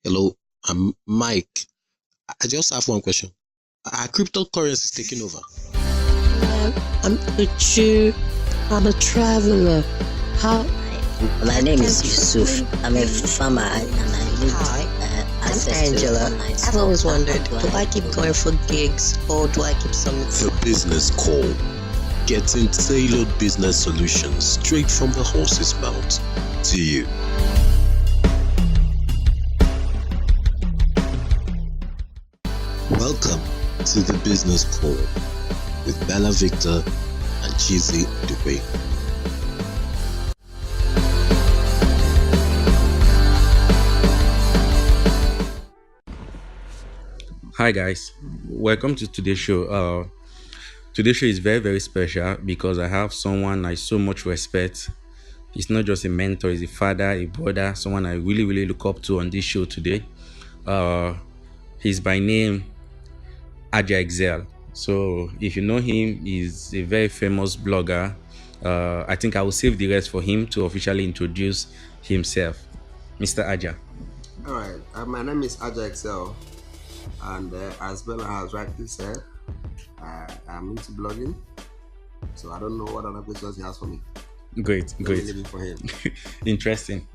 Hello, I'm Mike. I just have one question. Are cryptocurrencies taking over? I'm a Jew. I'm a traveler. How? My name is Yusuf. I'm a farmer and I need I'm access Angela. to online I've store. always wondered, How do I keep going for gigs or do I keep some? The Business Call. Getting tailored business solutions straight from the horse's mouth to you. Welcome to the Business Call with Bella Victor and Chizzy Dubé. Hi guys, welcome to today's show. Today's show is very special because I have someone I so much respect. He's not just a mentor; he's a father, a brother, someone I really look up to on this show today. He's by name Ajah. So if you know him, he's a very famous blogger. I think I will save the rest for him to officially introduce himself, Mr. Ajah. All right, my name is Ajah, and as Bella has rightly said, I'm into blogging, so I don't know what other questions he has for me. Great. Leave it for him. Interesting.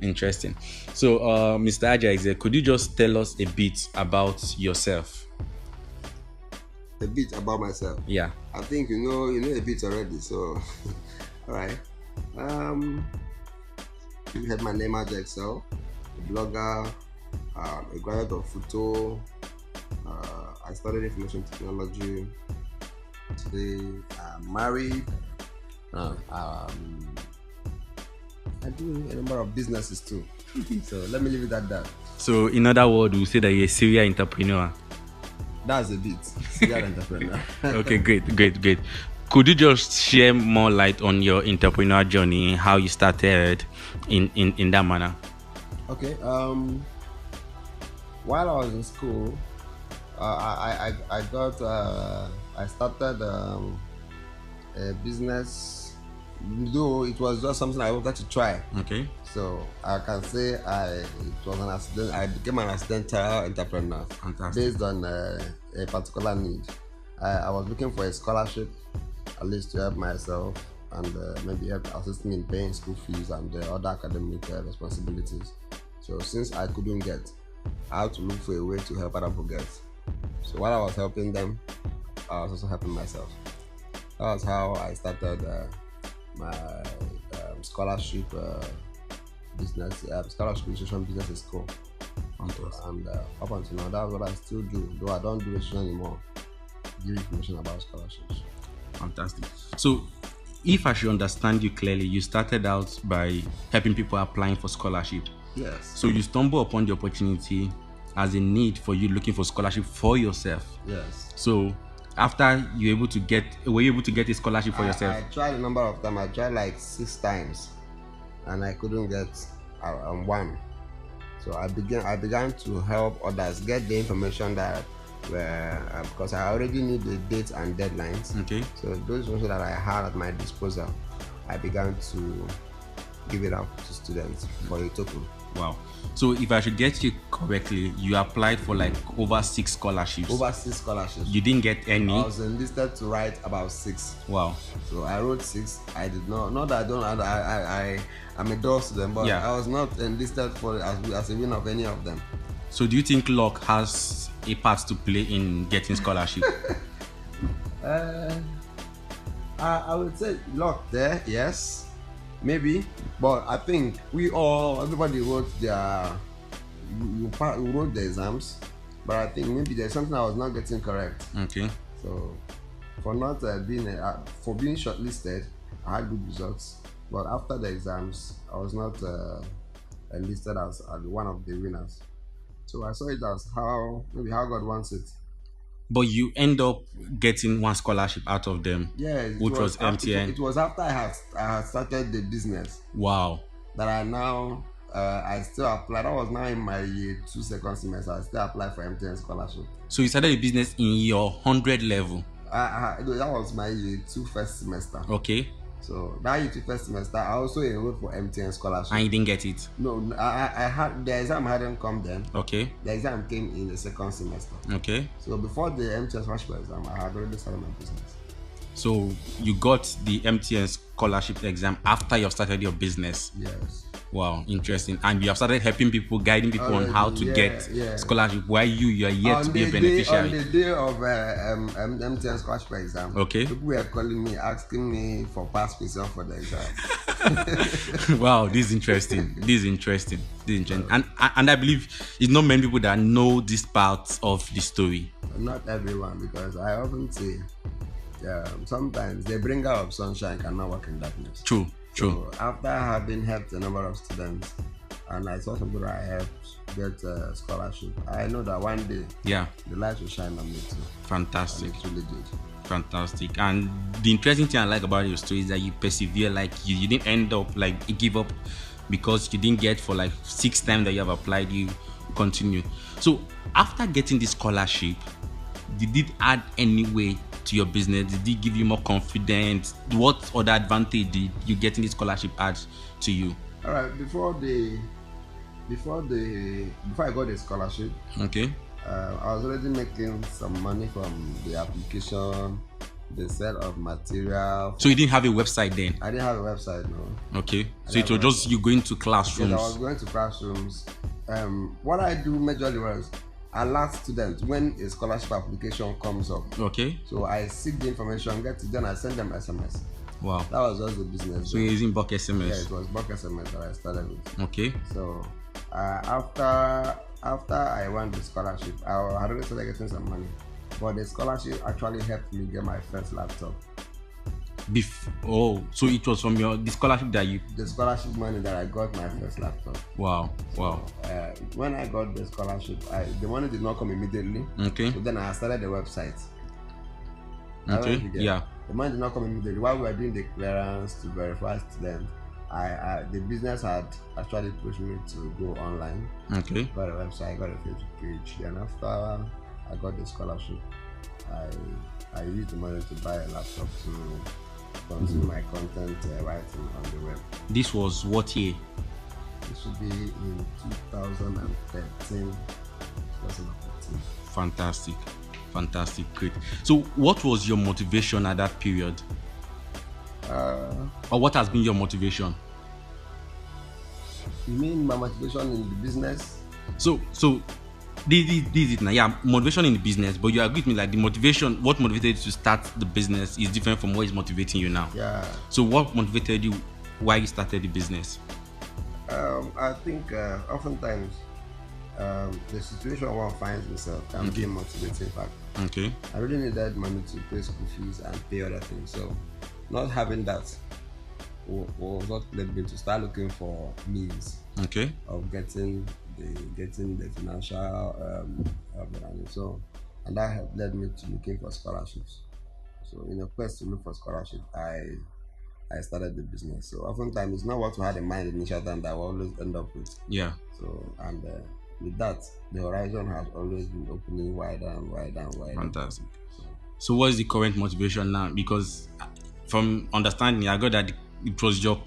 So, Mr. Ajah, could you just tell us a bit about yourself? A bit about myself. Yeah. I think you know a bit already. So, all right. You heard my name, Ajah, a blogger, a graduate of photo. I studied information technology. Today, I'm married. I do a number of businesses too. So let me leave it at that. So, in other words, we say that you're a serial entrepreneur. That's a bit. Serial entrepreneur. Okay, great. Could you just share more light on your entrepreneurial journey, how you started in that manner? Okay. While I was in school, I started a business. Though it was just something I wanted to try. Okay. So I can say it was an accident. I became an accidental entrepreneur. Fantastic. Based on a particular need. I was looking for a scholarship, at least to help myself and maybe help assist me in paying school fees and other academic responsibilities. So since I couldn't get, I had to look for a way to help other people get. So while I was helping them, I was also helping myself. That was how I started my scholarship business, scholarship registration business in school. And up until now, that's what I still do. Though I don't do registration anymore. Give information about scholarships. Fantastic. So, if I should understand you clearly, you started out by helping people applying for scholarship. Yes. So you stumble upon the opportunity as a need for you looking for scholarship for yourself. Yes. So after were you able to get a scholarship for yourself? I tried a number of times. I tried like 6 times, and I couldn't get one. So I began to help others get the information that were because I already knew the dates and deadlines. Okay. So those information that I had at my disposal, I began to give it out to students for a token. Wow. So if I should get you correctly, you applied for like over 6 scholarships. Over 6 scholarships. You didn't get any? I was enlisted to write about 6. Wow. So I wrote 6. I did not that I don't. I'm a dull student, but yeah. I was not enlisted for as a winner of any of them. So do you think luck has a part to play in getting scholarship? I would say luck there, yes. Maybe, but I think everybody wrote you wrote the exams, but I think maybe there's something I was not getting correct. Okay. So, for not being shortlisted, I had good results, but after the exams, I was not enlisted as one of the winners. So I saw it as how God wants it. But you end up getting one scholarship out of them. Yes, which was MTN. It was after I had started the business. Wow. That I still apply. That was now in my year 2 second semester. I still apply for MTN scholarship. So you started a business in your 100 level. That was my year 2 first semester. Okay. So that UT first semester, I also enrolled for MTN scholarship. And you didn't get it. No, I had the exam hadn't come then. Okay. The exam came in the second semester. Okay. So before the MTN scholarship exam, I had already started my business. So you got the MTN scholarship exam after you have started your business. Yes. Wow, interesting. And you have started helping people, guiding people on how to get scholarship. While you are yet to be a beneficiary. On the day of MTN scholarship exam, okay, people were calling me, asking me for past question for the exam. Wow, this is interesting. And I believe it's not many people that know this part of the story. Not everyone, because I often say, sometimes they bring out sunshine cannot work in darkness. True. So after having helped a number of students, and I saw some people I helped get a scholarship, I know that one day, the light will shine on me too. Fantastic. And it really did. Fantastic. And the interesting thing I like about your story is that you persevere. Like you didn't end up like you give up because you didn't get for like 6 times that you have applied. You continue. So after getting the scholarship, did it add any way to your business? Did it give you more confidence? What other advantage did you getting this scholarship add to you? All right, before I got the scholarship, okay, I was already making some money from the application, the sale of material. So you didn't have a website then? I didn't have a website, no. Okay, so it was just you going to classrooms? Yes, I was going to classrooms. What I do majorly was I alert students when a scholarship application comes up. Okay. So I seek the information, get it, then I send them SMS. Wow. That was just the business. So you're using bulk SMS? Yeah, it was bulk SMS that I started with. Okay. So after I won the scholarship, I had already started getting some money. But the scholarship actually helped me get my first laptop. So it was from the scholarship that you... The scholarship money that I got my first laptop. Wow. When I got the scholarship, the money did not come immediately. Okay. So then I started the website. Okay. Yeah. The money did not come immediately. While we were doing the clearance to verify students, the business had actually pushed me to go online. Okay. Got a website, got a Facebook page, and after I got the scholarship, I used the money to buy a laptop to continue my content writing on the web. This was what year? This should be in 2013. Fantastic, great. So what was your motivation at that period? Or what has been your motivation? You mean my motivation in the business? So this is it now. Yeah, motivation in the business, but you agree with me, like the motivation, what motivated you to start the business is different from what is motivating you now. Yeah. So what motivated you why you started the business? I think oftentimes the situation one finds himself can be a motivating factor. Okay. I really needed money to pay school fees and pay other things. So not having that was what led me to start looking for means of getting the financial money. So, and that led me to looking for scholarships. So in a quest to look for scholarship, I started the business. So oftentimes it's not what we had in mind initially that I will always end up with. Yeah. So and with that, the horizon has always been opening wider and wider and wider. Fantastic. So what is the current motivation now? Because from understanding, I got that it was your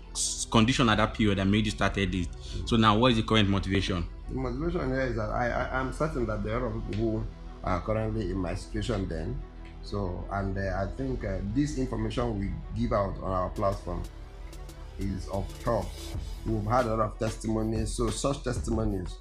condition at that period that made you started it. So now what is the current motivation? The motivation here is that I'm certain that there are a lot of people who are currently in my situation then. So, and I think this information we give out on our platform is of help. We've had a lot of testimonies, so such testimonies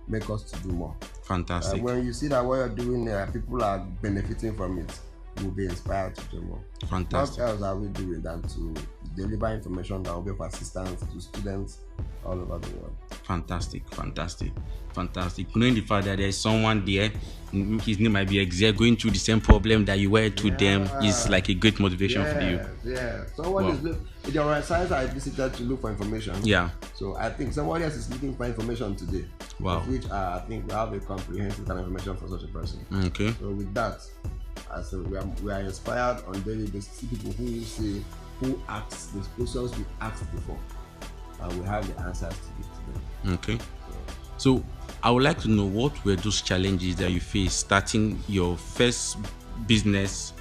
make us to do more. Fantastic. When you see that what you're doing, people are benefiting from it, we'll be inspired to do more. Fantastic. What else are we doing than to deliver information that will be of assistance to students all over the world? Fantastic. Knowing the fact that there is someone there, his name might be Ajah, going through the same problem that you were through them is like a great motivation for you. Yeah. Someone is there are sites I visited to look for information. Yeah. So I think somebody else is looking for information today. Wow. Of which I think we have a comprehensive kind of information for such a person. Okay. So with that, I said we are inspired on daily basis. People who ask the questions we asked before, and we have the answers to give to them. Okay. So I would like to know what were those challenges that you faced starting your first business.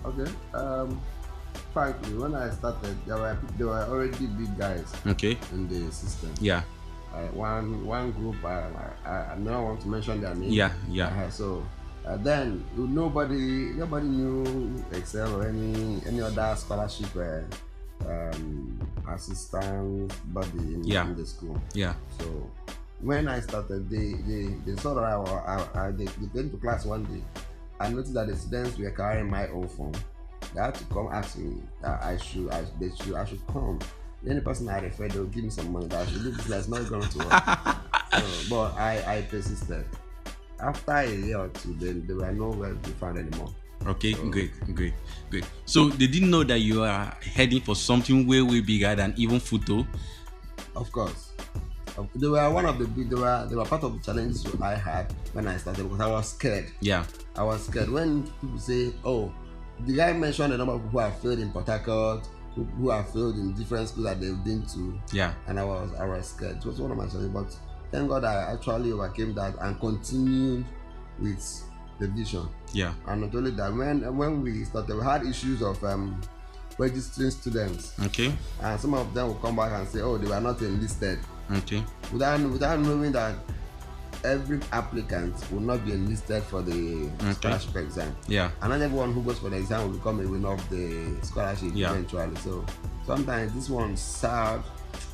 Okay. Frankly, when I started, there were already big guys Okay. in the system. Yeah. One group, I never want to mention their name. Yeah. Yeah. So then nobody knew Excel or any other scholarship assistance body in the school. Yeah. So when I started, they saw that they came to class one day. I noticed that the students were carrying my own phone. They had to come ask me that I should come. Any person I refer, they'll give me some money that I should do this. That's not going to work. But I persisted. After a year or two, they were nowhere to be found anymore. Okay, great. So they didn't know that you are heading for something way bigger than even photo. Of course, they were one of the big. They were part of the challenges I had when I started because I was scared. Yeah, I was scared when people say, "Oh, the guy mentioned the number of people who have failed in Port Harcourt, who have failed in different schools that they've been to." Yeah, and I was scared. It was one of my challenges, but thank God I actually overcame that and continued with the vision. Yeah. And not only that, when we started, we had issues of registering students. Okay. And some of them will come back and say, "Oh, they were not enlisted." Okay. Without knowing that every applicant will not be enlisted for the scholarship exam. Yeah. And not everyone who goes for the exam will become a winner of the scholarship eventually. So sometimes this one served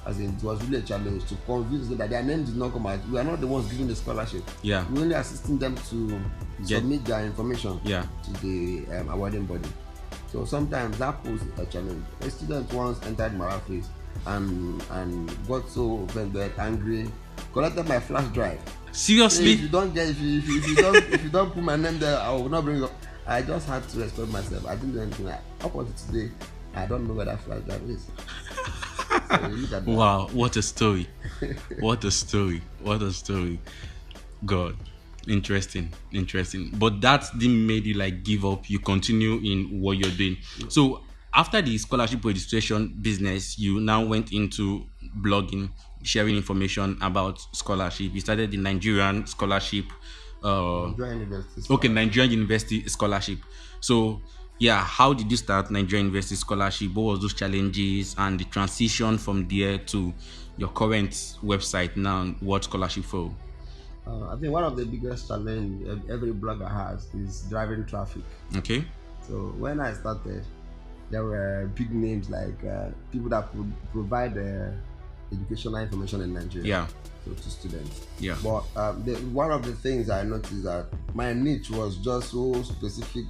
as in it was really a challenge to convince them that their name did not come out. We are not the ones giving the scholarship. Yeah. We're only assisting them to submit their information to the awarding body. So sometimes that poses a challenge. A student once entered my office and got so offended, angry, collected my flash drive. Seriously? If you don't put my name there, I will not bring it up. I just had to respect myself. I didn't do anything. Up until today, I don't know where that flash drive is. So look at that. Wow, what a story. What a story. God. Interesting. But that didn't make you like give up. You continue in what you're doing. So after the scholarship registration business, you now went into blogging, sharing information about scholarship. You started the Nigerian scholarship. Nigerian University Scholarship. So yeah, how did you start Nigerian University Scholarship? What was those challenges and the transition from there to your current website now, World Scholarship for? I think one of the biggest challenge every blogger has is driving traffic. Okay. So when I started, there were big names like people that provide educational information in Nigeria. Yeah. So to students. Yeah. But one of the things I noticed that my niche was just so specific.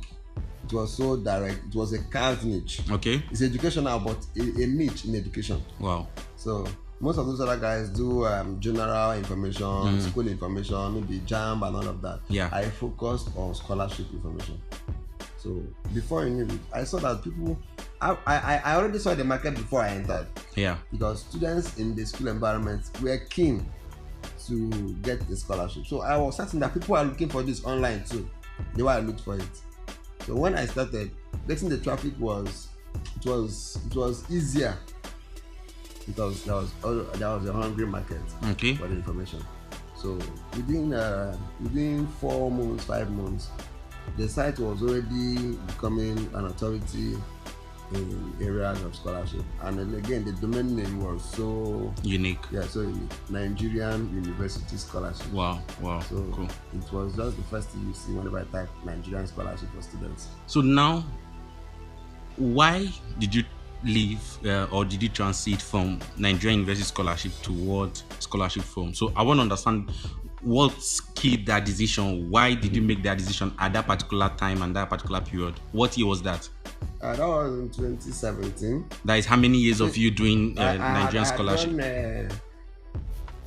It was so direct. It was a carved niche. Okay. It's educational, but a niche in education. Wow. So most of those other guys do general information, school information, maybe JAMB and all of that. Yeah. I focused on scholarship information. So before I knew it, I saw that people, I already saw the market before I entered. Yeah. Because students in the school environment were keen to get the scholarship. So I was certain that people are looking for this online too. They were looking for it. So when I started, getting the traffic was easier because there was a hungry market for the information. So within 4 months, 5 months, the site was already becoming an authority in areas of scholarship. And then again, the domain name was so unique. Yeah, so unique. Nigerian University Scholarship. Wow, So cool. It was just the first thing you see whenever I type Nigerian Scholarship for students. So now, why did you leave or did you transit from Nigerian University Scholarship to World Scholarship Forum? So I want to understand what keyed that decision. Why did you make that decision at that particular time and that particular period? What year was that? That was in 2017. That is how many years of you doing Nigerian Scholarship? I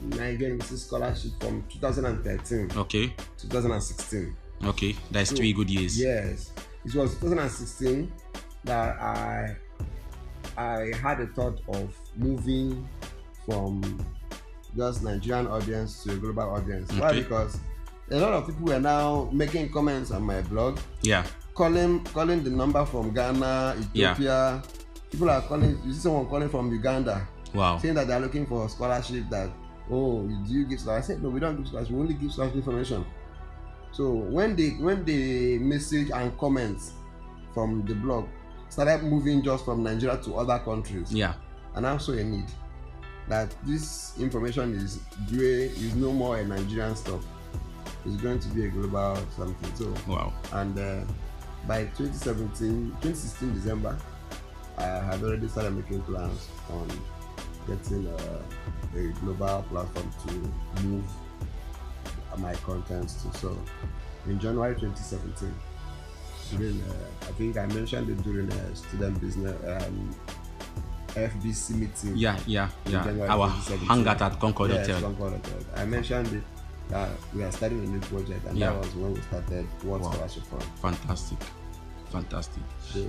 Nigerian University Scholarship from 2013. Okay. 2016. Okay, that's 3 good years. Yes, it was 2016 that I had a thought of moving from just Nigerian audience to a global audience. Okay. Why? Because a lot of people were now making comments on my blog. Yeah. Calling the number from Ghana, Ethiopia. Yeah. People are calling. You see someone calling from Uganda. Wow. Saying that they are looking for a scholarship. That do you give scholarship? I said no, we don't give scholarship. We only give scholarship information. So when they message and comments from the blog started moving just from Nigeria to other countries. Yeah. And also a need that this information is no more a Nigerian stuff. It's going to be a global something. So Wow. And by 2016 December, I had already started making plans on getting a global platform to move my contents to. So in January 2017, during I think I mentioned it during a student business FBC meeting. Yeah. January Our 2017. hangout at Concord Yes, Hotel. Concord Hotel. I mentioned it. We are starting a new project, and Yeah. that was when we started World Wow. Scholarship Fund. Fantastic. So,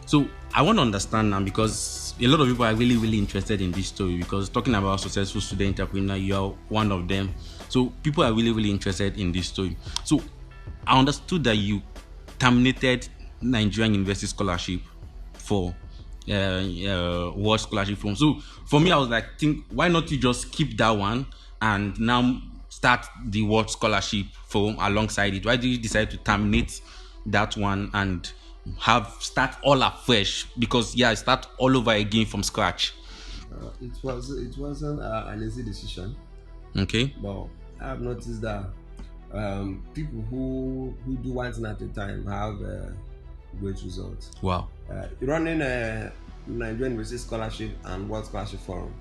So I want to understand now, because a lot of people are really, really interested in this story, because talking about successful student entrepreneur, you are one of them. So people are really, really interested in this story. So I understood that you terminated Nigerian University Scholarship for World Scholarship Fund. So for me, I was like, why not you just keep that one and now start the World Scholarship Fund alongside it? Why did you decide to terminate that one and start all afresh? Because start all over again from scratch. it wasn't an easy decision. Okay. But I have noticed that people who do one thing at a time have great results. Wow. Running a Nigerian University Scholarship and World Scholarship Forum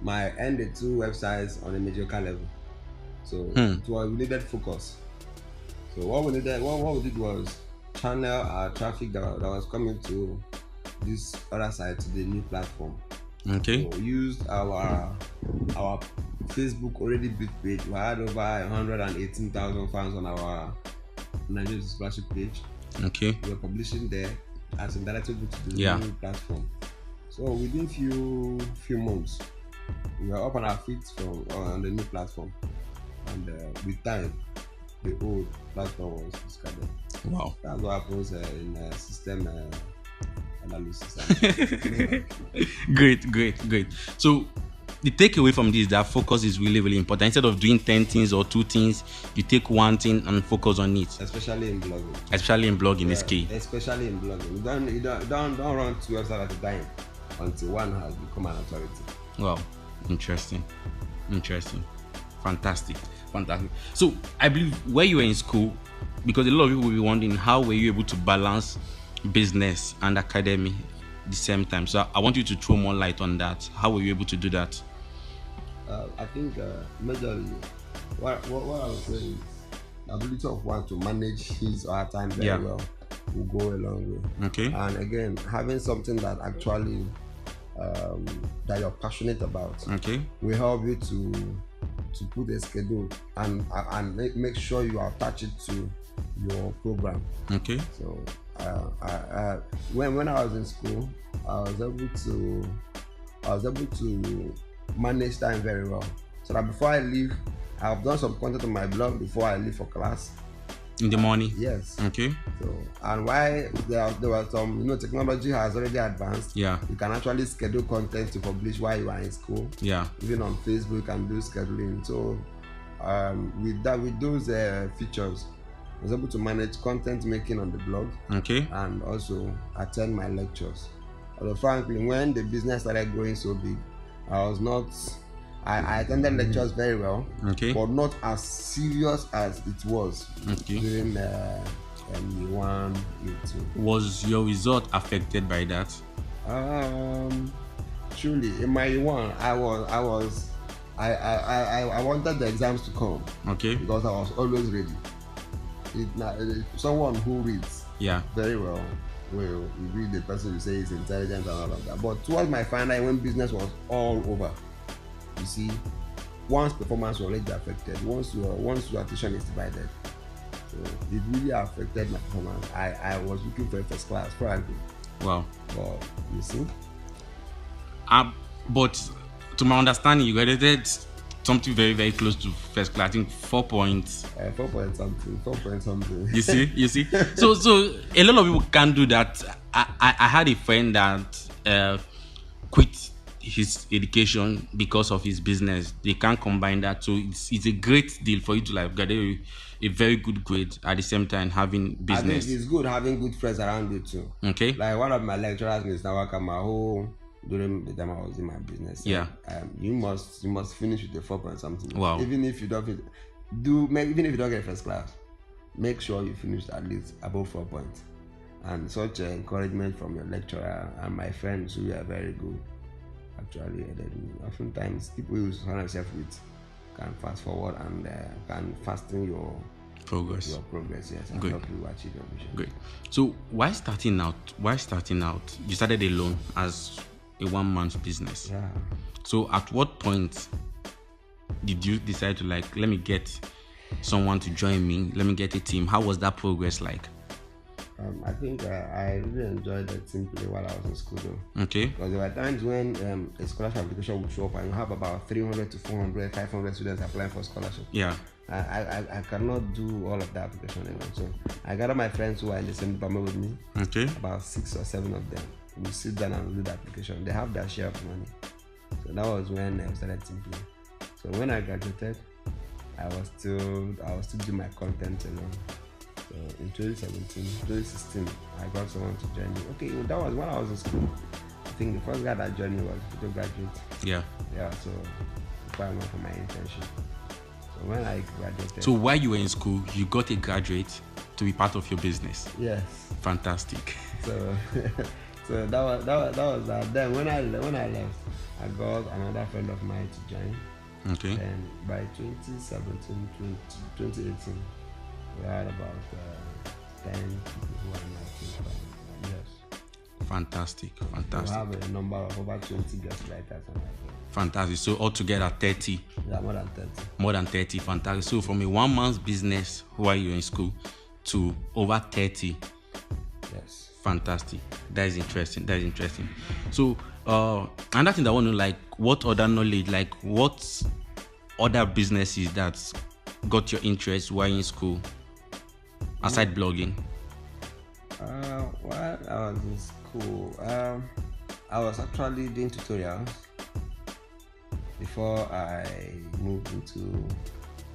might end the two websites on a mediocre level. So we needed focus. So what we did was channel our traffic that was coming to this other side to the new platform. Okay. So we used our Facebook already big page. We had over 118,000 fans on our Nigerian Scholarship page. Okay. We were publishing there as indirectly to the Yeah. new platform. So within few months, we were up on our feet on the new platform, and with time, the old platform was discarded. Wow. That's what happens in system analysis. Great. So the takeaway from this is that focus is really, really important. Instead of doing 10 things or 2 things, you take one thing and focus on it. Especially in blogging. Is key. Especially in blogging. You don't run 2 websites at a time until one has become an authority. Wow. Interesting. Fantastic. So I believe where you were in school, because a lot of people will be wondering, how were you able to balance business and academy at the same time? So I want you to throw more light on that. How were you able to do that? I think majorly what I was saying is the ability of one to manage his or her time very well will go a long way. Okay. And again, having something that actually that you're passionate about will help you to put a schedule and make sure you attach it to your program. Okay. So when I was in school, I was able to manage time very well. So that before I leave, I've done some content on my blog before I leave for class. In the morning? Yes. Okay. So, and why there was some, technology has already advanced. Yeah. You can actually schedule content to publish while you are in school. Yeah. Even on Facebook, you can do scheduling. So, with those features, I was able to manage content making on the blog. Okay. And also attend my lectures. Although frankly, when the business started growing so big, I attended lectures very well, but not as serious as it was during year 1, year 2. Was your result affected by that? Truly, in my year 1, I wanted the exams to come. Okay. Because I was always ready. Someone who reads very well will read the person you say is intelligent and all of that. But towards my final, when business was all over, you see, once performance was already affected, once your attention is divided, so it really affected my performance. I was looking for a first class, frankly. Wow. But you see, but to my understanding, you graduated something very, very close to first class. I think 4 points. 4 point something. You see. So a lot of people can't do that. I had a friend that quit his education because of his business. They can't combine that. So it's a great deal for you to like get a very good grade at the same time having I think business. it's good having good friends around you too. Okay. Like one of my lecturers, Mr. Wakamaho, during the time I was in my business, said, Yeah. you must finish with a 4 point something. Wow. Even if you don't even if you don't get first class, make sure you finish at least above 4 points. And such encouragement from your lecturer and my friends who are very good actually aided me. Oftentimes, people you surround yourself with can fast forward and can fasten your Progress. yes, and Good. help you achieve your vision. Great. So why starting out? You started alone as a one-man business. Yeah. So at what point did you decide to like, let me get someone to join me, let me get a team? How was that progress like? I think I really enjoyed the team play while I was in school though. Okay. Because there were times when a scholarship application would show up and you have about 300 to 400, 500 students applying for scholarship. Yeah. I cannot do all of the application alone. So I gathered my friends who are in the same department with me. Okay. About 6 or 7 of them. We sit down and do the application. They have their share of money. So that was when I started team play. So when I graduated, I was still doing my content alone. So in 2016, I got someone to join me. Okay, that was when I was in school. I think the first guy that joined me was a photo graduate. Yeah. Yeah, so before I went for my internship. So when I graduated. So while you were in school, you got a graduate to be part of your business. Yes. Fantastic. So so that was that. Then when I left, I got another friend of mine to join. Okay. And by 2017, 2018, we had about 10 people who are in my team. Yes. Fantastic. We have a number of over 20 guest writers. Fantastic. So altogether 30. Yeah, more than 30. More than 30. Fantastic. So from a one-man's business while you're in school to over 30. Yes. Fantastic. That is interesting. So another thing that I want to like, what other knowledge, like what other businesses that got your interest while in school aside blogging? While I was in school, I was actually doing tutorials before I moved into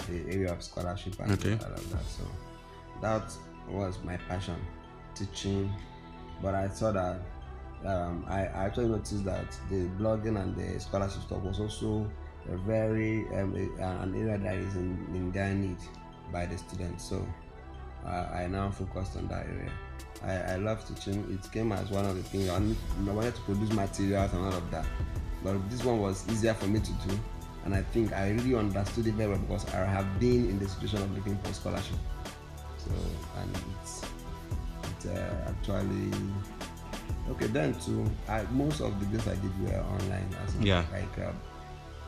the area of scholarship and all of that. So that was my passion, teaching. But I saw that I actually noticed that the blogging and the scholarship stuff was also a very an area that is in dire need by the students. So I now focused on that area. I love teaching. It came as one of the things I wanted to produce materials and all of that. But this one was easier for me to do, and I think I really understood it very well because I have been in the situation of looking for scholarship. So and it's actually okay. Then too, most of the things I did were online, as like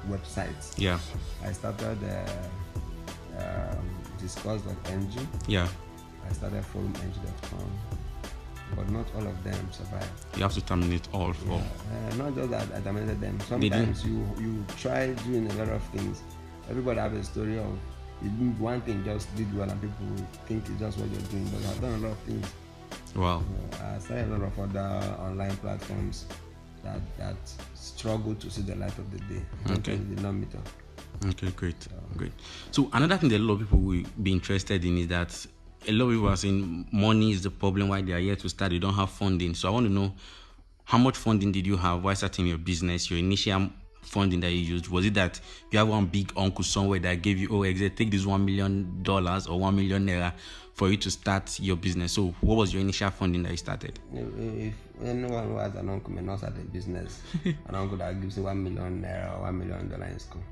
websites. Yeah. I started discuss.ng. Yeah. I started forumng.com, but not all of them survived. You have to terminate all four. Not just that I terminated them. Sometimes you try doing a lot of things. Everybody have a story of one thing just did well and people think it's just what you're doing, but I've done a lot of things. Wow. I started a lot of other online platforms that struggle to see the light of the day. Okay. They did not meet up. Okay, great. So another thing that a lot of people will be interested in is that a lot of people are saying money is the problem why they are here to start. They don't have funding. So I want to know, how much funding did you have while starting your business? Your initial funding that you used, was it that you have one big uncle somewhere that gave you, take this $1 million or 1 million naira for you to start your business? So what was your initial funding that you started? If anyone who has an uncle may not start a business, an uncle that gives you 1 million naira or $1 million in school.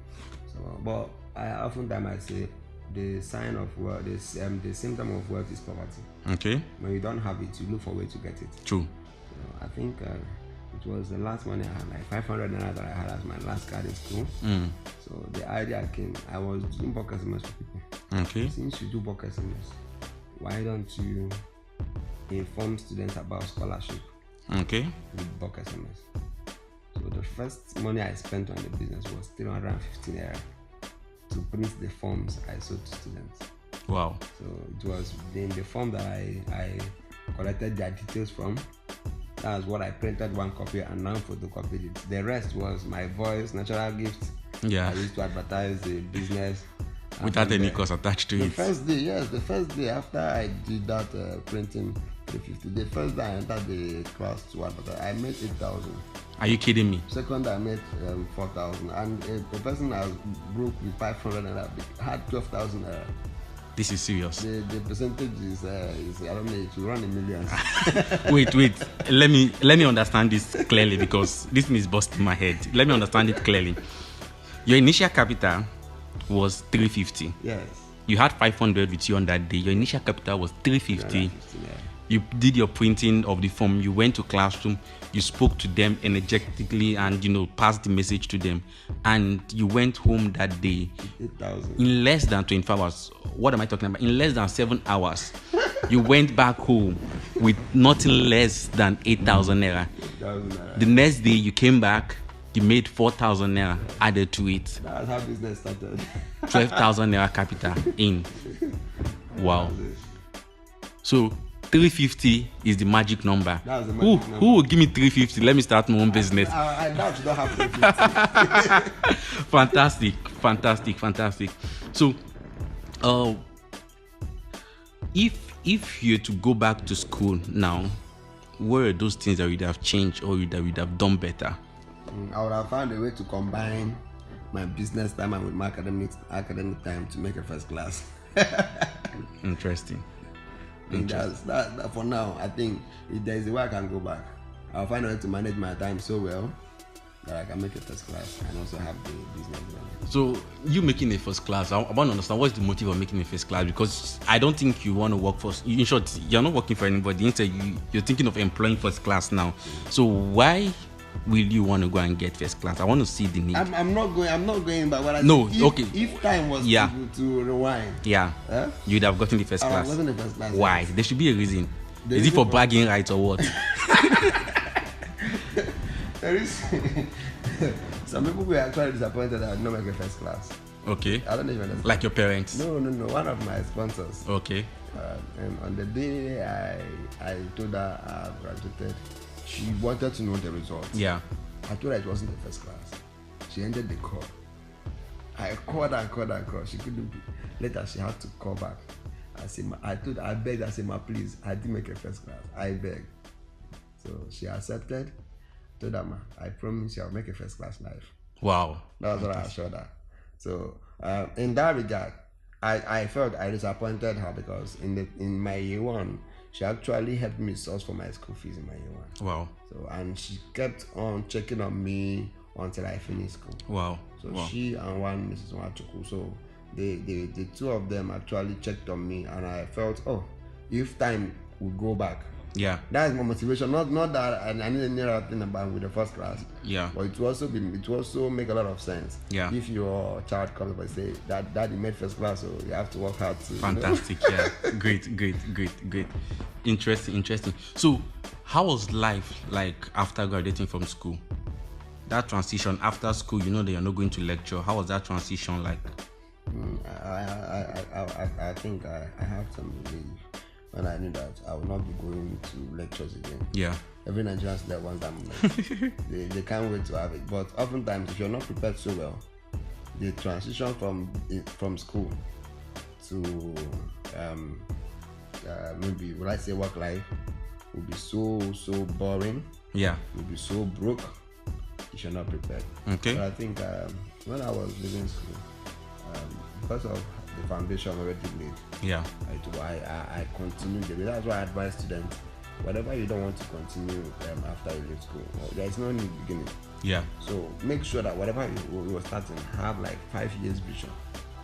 So, but oftentimes I say the sign of wealth, the symptom of wealth is poverty. Okay. When you don't have it, you look for a way to get it. True. So I think it was the last money I had, like 500 naira that I had as my last card in school. So the idea came, I was doing bulk SMS for people. Okay. Since you do bulk SMS, why don't you inform students about scholarship? Okay. With bulk SMS. So the first money I spent on the business was 350 naira to print the forms I sold to students. Wow. So it was in the form that I collected their details from. That's what I printed one copy and now photocopied it. The rest was my voice, natural gifts. Yeah. I used to advertise the business. Without any cost attached to the it. The first day after I did that printing 350, the first day I entered the class to advertise, I made 8,000. Are you kidding me? Second, I made 4,000. And the person I was broke with 500 and had 12,000. This is serious. The percentage is I don't know, it will run in millions. Wait. Let me understand this clearly because this thing is busting my head. Let me understand it clearly. Your initial capital was 350. Yes. You had 500 with you on that day. Your initial capital was 350. Yeah. You did your printing of the form. You went to classroom. You spoke to them energetically and passed the message to them. And you went home that day 8,000. in less than 24 hours. What am I talking about? In less than 7 hours, you went back home with nothing less than 8,000 naira. 8,000 naira. The next day you came back. You made 4,000 naira added to it. That's how business started. 12,000 naira capital in. Wow. So 350 is the magic number. That's the magic number. Who will give me 350? Let me start my own business. I doubt you don't have 350. Fantastic. So, if you're to go back to school now, what are those things that you'd have changed or that you'd have done better? I would have found a way to combine my business time and with my academic time to make a first class. Interesting. That for now, I think if there is a way I can go back, I'll find a way to manage my time so well that I can make a first class and also have the business running. So you making a first class, I want to understand what's the motive of making a first class, because I don't think you want to work for, in short, you're not working for anybody. Instead, you're thinking of employing first class now. So why will you want to go and get first class? I want to see the need. I'm not going by what I No, said. okay. If time was to rewind, you'd have gotten the first class. I wasn't the first class. Why? There should be a reason. Is it for bragging rights or what? There is some people were actually disappointed that I did not make a first class. Okay. I don't even understand. Like your parents? No. One of my sponsors. Okay. And on the day I told her I graduated, she wanted to know the results. Yeah. I told her it wasn't the first class. She ended the call. I called her. She couldn't. Later, she had to call back. I begged. I said, "Ma, please, I didn't make a first class. I beg." So she accepted. Told her, "Ma, I promise you I'll make a first class life." Wow. That was what I assured her. So in that regard, I felt I disappointed her because in my year one, she actually helped me source for my school fees in my year one. Wow. So and she kept on checking on me until I finished school. Wow. So she and one Mrs. Nwachukwu. So the two of them actually checked on me, and I felt, if time would go back. Yeah. That is my motivation. Not that I need any other thing about with the first class. Yeah. But it will also make a lot of sense. Yeah. If your child comes up and say that Daddy made first class, so you have to work hard to. Fantastic. Yeah. Great. Interesting. So, how was life like after graduating from school? That transition after school, you know that you're not going to lecture. How was that transition like? I think I have some relief when I knew that I would not be going to lectures again. Yeah. Every Nigerian student wants that moment. they can't wait to have it. But oftentimes, if you're not prepared so well, the transition from school to maybe would I say work life will be so boring. Yeah. Will be so broke if you're not prepared. Okay. But I think when I was leaving school, because of the foundation already laid, yeah, I continued. That's why I advise students: whatever you don't want to continue after you leave school, there is no need beginning. Yeah. So make sure that whatever you are starting, have like 5 years vision,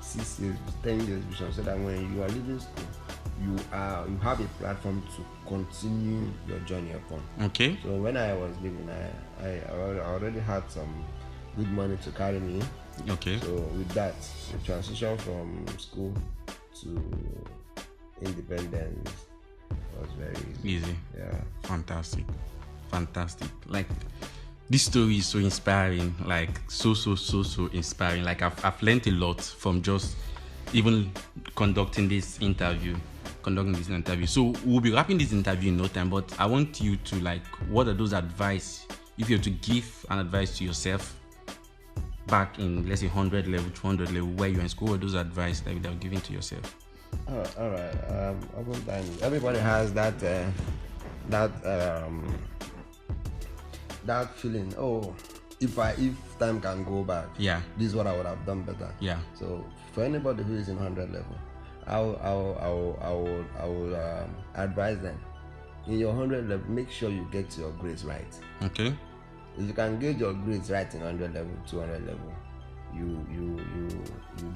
6 years, 10 years vision, so that when you are leaving school, you have a platform to continue your journey upon. Okay. So when I was leaving, I already had some good money to carry me. Okay. So with that, the transition from school to independence was very easy. Yeah. Fantastic. Like, this story is so inspiring. Like, so inspiring. Like, I've learned a lot from just even conducting this interview. conducting this interview. So we'll be wrapping this interview in no time, but I want you to, like, what are those advice, if you have to give an advice to yourself back in, let's say, 100 level, 200 level, where you're in school, what are those advice that you would have given to yourself? All right. Oftentimes, everybody has that feeling. Oh, if time can go back, Yeah. this is what I would have done better. Yeah. So for anybody who is in 100 level, I will advise them, in your 100 level, make sure you get your grades right. Okay. If you can get your grades right in 100 level, 200 level, you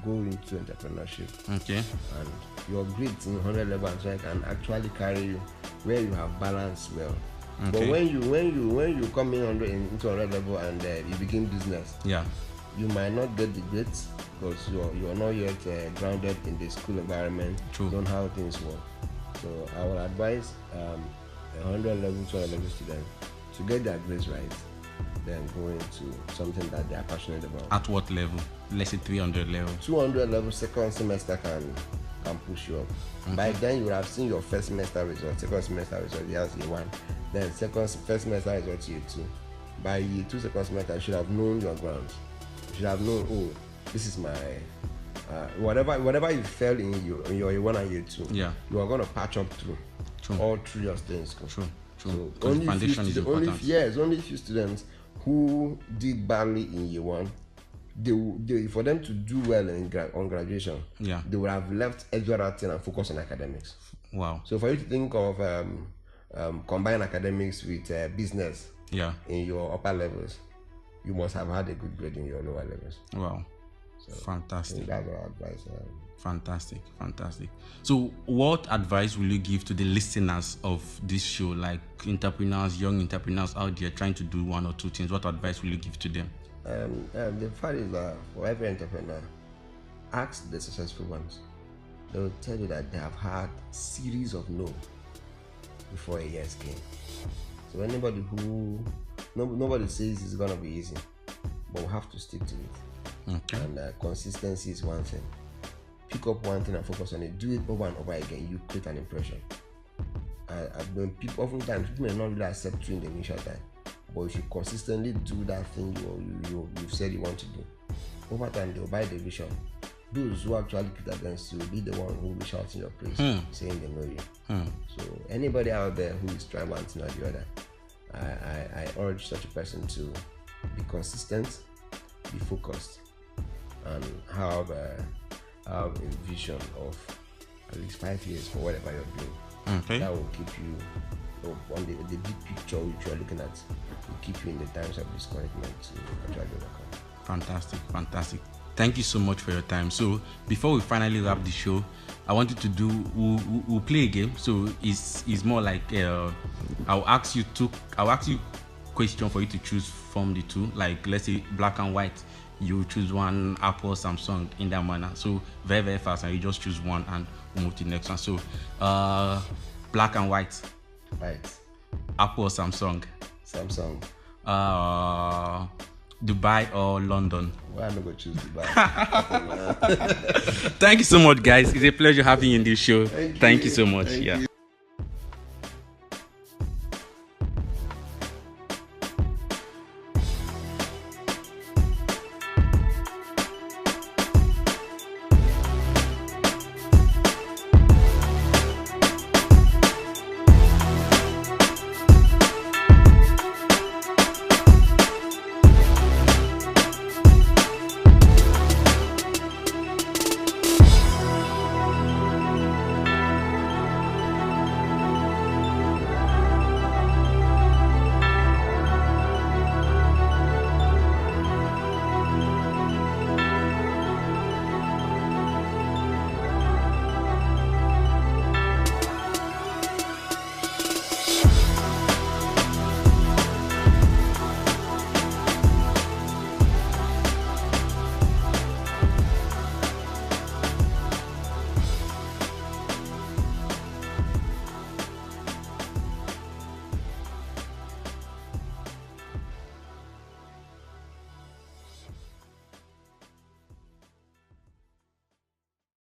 go into entrepreneurship. Okay. And your grades in 100 level and so can actually carry you where you have balance well. Okay. But when you come into 100 level and you begin business, Yeah. you might not get the grades because you are not yet grounded in the school environment. True. You don't know how things work. So I would advise 100 level, 200 level students to get their grades right, then go into something that they are passionate about. At what level? Let's say 300 level. 200 level second semester can push you up. Okay. By then you would have seen your first semester result, second semester result, year 1, then first semester result year 2. By year 2 second semester, you should have known your ground. You should have known, oh, this is my whatever you fell in your year 1 and year 2. Yeah. You are going to patch up through. True. All through your stay in school. True. So Because the foundation is important. only a few students who did badly in year 1, they for them to do well on graduation, Yeah. they would have left everything and focus on academics. Wow. So for you to think of combine academics with business Yeah. in your upper levels, you must have had a good grade in your lower levels. Wow. So I Fantastic. think that's what I advise. Fantastic. So what advice will you give to the listeners of this show, like entrepreneurs, young entrepreneurs out there trying to do one or two things? What advice will you give to them? The fact is that for every entrepreneur, ask the successful ones. They will tell you that they have had series of no before a yes came. So anybody nobody says it's gonna be easy, but we have to stick to it. Okay. And consistency is one thing. Pick up one thing and focus on it. Do it over and over again. You create an impression. When oftentimes people may not really accept you in the initial time, but if you consistently do that thing you've said you want to do, over time they'll buy the vision. Those who actually put against you will be the one who will shout in your praise, saying they know you. So anybody out there who is trying one thing or the other, I urge such a person to be consistent, be focused, and have a vision of at least 5 years for whatever you're doing. Okay. That will keep you on the big picture which you're looking at. Will keep you in the times of discouragement to actually overcome. Fantastic. Thank you so much for your time. So before we finally wrap the show, I wanted to we'll play a game. So it's more like I'll ask you question for you to choose from the two. Like, let's say black and white. You choose one, Apple, Samsung, in that manner. So very, very fast, and you just choose one and we'll move to the next one. So black and white. Right. Apple, Samsung. Samsung. Dubai or London? Why I'm not gonna choose Dubai? Thank you so much, guys. It's a pleasure having you in this show. Thank you so much. Thank you.